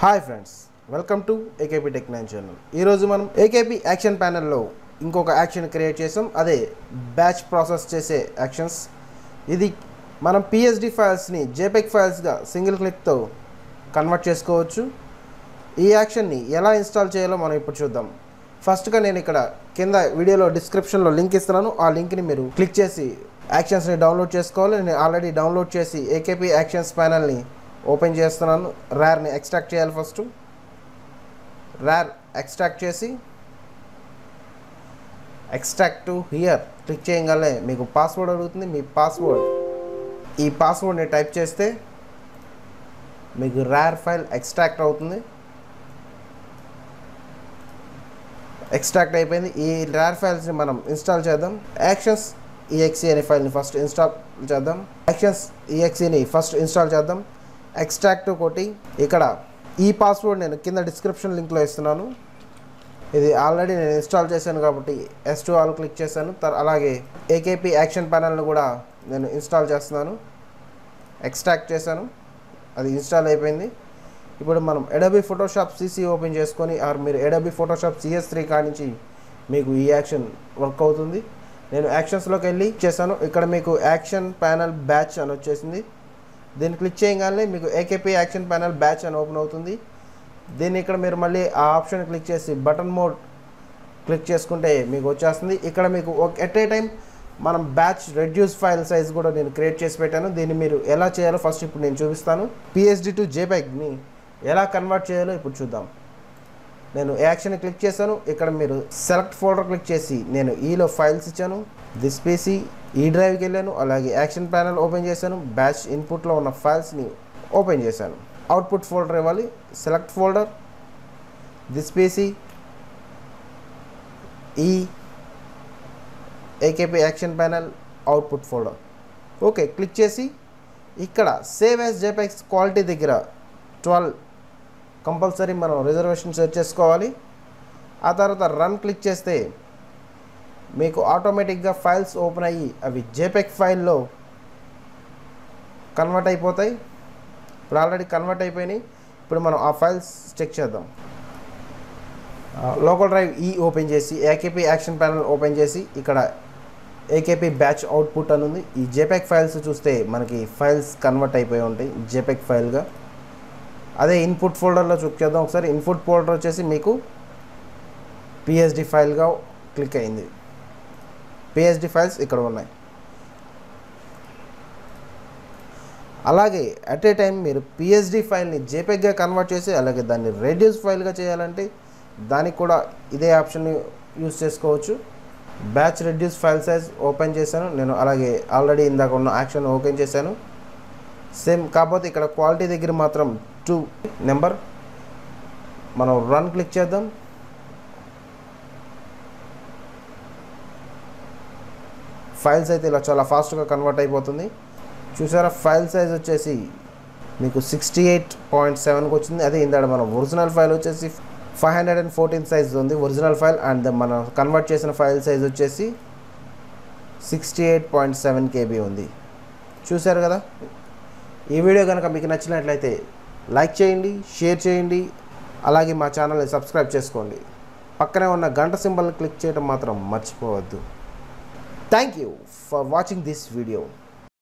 Hi friends, welcome to AKP tech 9 channel. ఈరోజు మనం AKP action ప్యానెల్లో ఇంకొక యాక్షన్ క్రియేట్ చేసాం. అదే బ్యాచ్ ప్రాసెస్ చేసే యాక్షన్స్. ఇది మనం పిఎస్డి ఫైల్స్ని జేపెగ్ ఫైల్స్గా సింగిల్ క్లిక్తో కన్వర్ట్ చేసుకోవచ్చు. ఈ యాక్షన్ని ఎలా ఇన్స్టాల్ చేయాలో మనం ఇప్పుడు చూద్దాం. ఫస్ట్గా నేను ఇక్కడ కింద వీడియోలో డిస్క్రిప్షన్లో లింక్ ఇస్తున్నాను. ఆ లింక్ని మీరు క్లిక్ చేసి యాక్షన్స్ని డౌన్లోడ్ చేసుకోవాలి. నేను ఆల్రెడీ డౌన్లోడ్ చేసి ఏకేపీ యాక్షన్స్ ప్యానెల్ని ఓపెన్ చేస్తున్నాను. ర్యార్ని ఎక్స్ట్రాక్ట్ చేయాలి. ఫస్ట్ ర్యార్ ఎక్స్ట్రాక్ట్ చేసి ఎక్స్ట్రాక్ట్ టు హియర్ క్లిక్ చేయగానే మీకు పాస్వర్డ్ అడుగుతుంది. మీ ఈ పాస్వర్డ్ని టైప్ చేస్తే మీకు ర్యార్ ఫైల్ ఎక్స్ట్రాక్ట్ అవుతుంది. ఎక్స్ట్రాక్ట్ అయిపోయింది. ఈ ర్యార్ ఫైల్స్ని మనం ఇన్స్టాల్ చేద్దాం. యాక్షన్స్ ఈఎక్సీ అనే ఫైల్ని ఫస్ట్ ఇన్స్టాల్ చేద్దాం. యాక్షన్స్ ఈఎక్సీని ఫస్ట్ ఇన్స్టాల్ చేద్దాం. ఎక్స్ట్రాక్ట్ కొట్టి ఇక్కడ ఈ పాస్వర్డ్ నేను కింద డిస్క్రిప్షన్ లింక్లో ఇస్తున్నాను. ఇది ఆల్రెడీ నేను ఇన్స్టాల్ చేశాను కాబట్టి S2 ఆల్ క్లిక్ చేశాను. అలాగే ఏకేపీ యాక్షన్ ప్యానెల్ను కూడా నేను ఇన్స్టాల్ చేస్తున్నాను. ఎక్స్ట్రాక్ట్ చేశాను, అది ఇన్స్టాల్ అయిపోయింది. ఇప్పుడు మనం అడోబీ ఫోటోషాప్ CC ఓపెన్ చేసుకొని మీరు అడోబీ ఫోటోషాప్ CS3 కానించి మీకు ఈ యాక్షన్ వర్క్ అవుతుంది. నేను యాక్షన్స్లోకి వెళ్ళి చేశాను. ఇక్కడ మీకు యాక్షన్ ప్యానెల్ బ్యాచ్ అని వచ్చేసింది. దీన్ని క్లిక్ చేయగానే మీకు ఏకేపీ యాక్షన్ ప్యానెల్ బ్యాచ్ అని ఓపెన్ అవుతుంది. దీన్ని ఇక్కడ మీరు మళ్ళీ ఆ ఆప్షన్ క్లిక్ చేసి బటన్ మోడ్ క్లిక్ చేసుకుంటే మీకు వచ్చేస్తుంది. ఇక్కడ మీకు ఎట్ ఏ టైం మనం బ్యాచ్ రెడ్యూస్ ఫైల్ సైజ్ కూడా నేను క్రియేట్ చేసి పెట్టాను. దీన్ని మీరు ఎలా చేయాలో ఫస్ట్ ఇప్పుడు నేను చూపిస్తాను. PSD టు JPEGని ఎలా కన్వర్ట్ చేయాలో ఇప్పుడు చూద్దాం. నేను యాక్షన్ క్లిక్ చేశాను. ఇక్కడ మీరు సెలెక్ట్ ఫోల్డర్ క్లిక్ చేసి నేను ఈలో ఫైల్స్ ఇచ్చాను. దిస్ PC ఈ డ్రైవ్కి వెళ్ళాను. అలాగే యాక్షన్ ప్యానెల్ ఓపెన్ చేశాను. బ్యాచ్ ఇన్పుట్లో ఉన్న ఫైల్స్ని ఓపెన్ చేశాను. అవుట్పుట్ ఫోల్డర్ ఇవ్వాలి. సెలెక్ట్ ఫోల్డర్, దిస్ PC ఈ AKP action panel output folder. Okay, click చేసి ఇక్కడ సేవ్ యాజ్ JPEG క్వాలిటీ దగ్గర 12 కంపల్సరీ మనం రిజర్వేషన్ సెట్ చేసుకోవాలి. ఆ తర్వాత రన్ క్లిక్ చేస్తే మీకు ఆటోమేటిక్గా ఫైల్స్ ఓపెన్ అయ్యి అవి JPEG ఫైల్లో కన్వర్ట్ అయిపోతాయి. ఇప్పుడు ఆల్రెడీ కన్వర్ట్ అయిపోయినాయి. ఇప్పుడు మనం ఆ ఫైల్స్ చెక్ చేద్దాం. లోకల్ డ్రైవ్ ఓపెన్ చేసి ఏకేపీ యాక్షన్ ప్యానెల్ ఓపెన్ చేసి ఇక్కడ ఏకేపీ బ్యాచ్ అవుట్పుట్ అని ఉంది. ఈ JPEG ఫైల్స్ చూస్తే మనకి ఫైల్స్ కన్వర్ట్ అయిపోయి ఉంటాయి JPEG ఫైల్గా. అదే ఇన్పుట్ ఫోల్డర్లో చెక్ చేద్దాం ఒకసారి. ఇన్పుట్ ఫోల్డర్ వచ్చేసి మీకు PSD ఫైల్గా క్లిక్ అయింది. PSD ఫైల్స్ ఇక్కడ ఉన్నాయి. అలాగే అట్ ఏ టైం మీరు PSD ఫైల్ని JPEGగా కన్వర్ట్ చేసి అలాగే దాన్ని రెడ్యూస్ ఫైల్గా చేయాలంటే దానికి కూడా ఇదే ఆప్షన్ని యూజ్ చేసుకోవచ్చు. Batch reduce file size open చేశాను నేను. అలాగే ఆల్రెడీ ఇందాక ఉన్న యాక్షన్ ఓపెన్ చేశాను. సేమ్ కాకపోతే ఇక్కడ క్వాలిటీ దగ్గర మాత్రం 2 నెంబర్. మనం రన్ క్లిక్ చేద్దాం. ఫైల్ సైజ్ ఇలా చాలా ఫాస్ట్గా కన్వర్ట్ అయిపోతుంది. చూసారా, ఫైల్ సైజ్ వచ్చేసి మీకు 68.7కి వచ్చింది. అదే ఇందాక మనం ఒరిజినల్ ఫైల్ వచ్చేసి 514 సైజ్ ఉంది ఒరిజినల్ ఫైల్. అండ్ మనం కన్వర్ట్ చేసిన ఫైల్ సైజ్ వచ్చేసి 68.7 KB ఉంది. చూసారు కదా. ఈ వీడియో కనుక మీకు నచ్చినట్లయితే లైక్ చేయండి, షేర్ చేయండి, అలాగే మా ఛానల్ని సబ్స్క్రైబ్ చేసుకోండి. పక్కనే ఉన్న గంట సింబల్ని క్లిక్ చేయడం మాత్రం మర్చిపోవద్దు. Thank you for watching this video.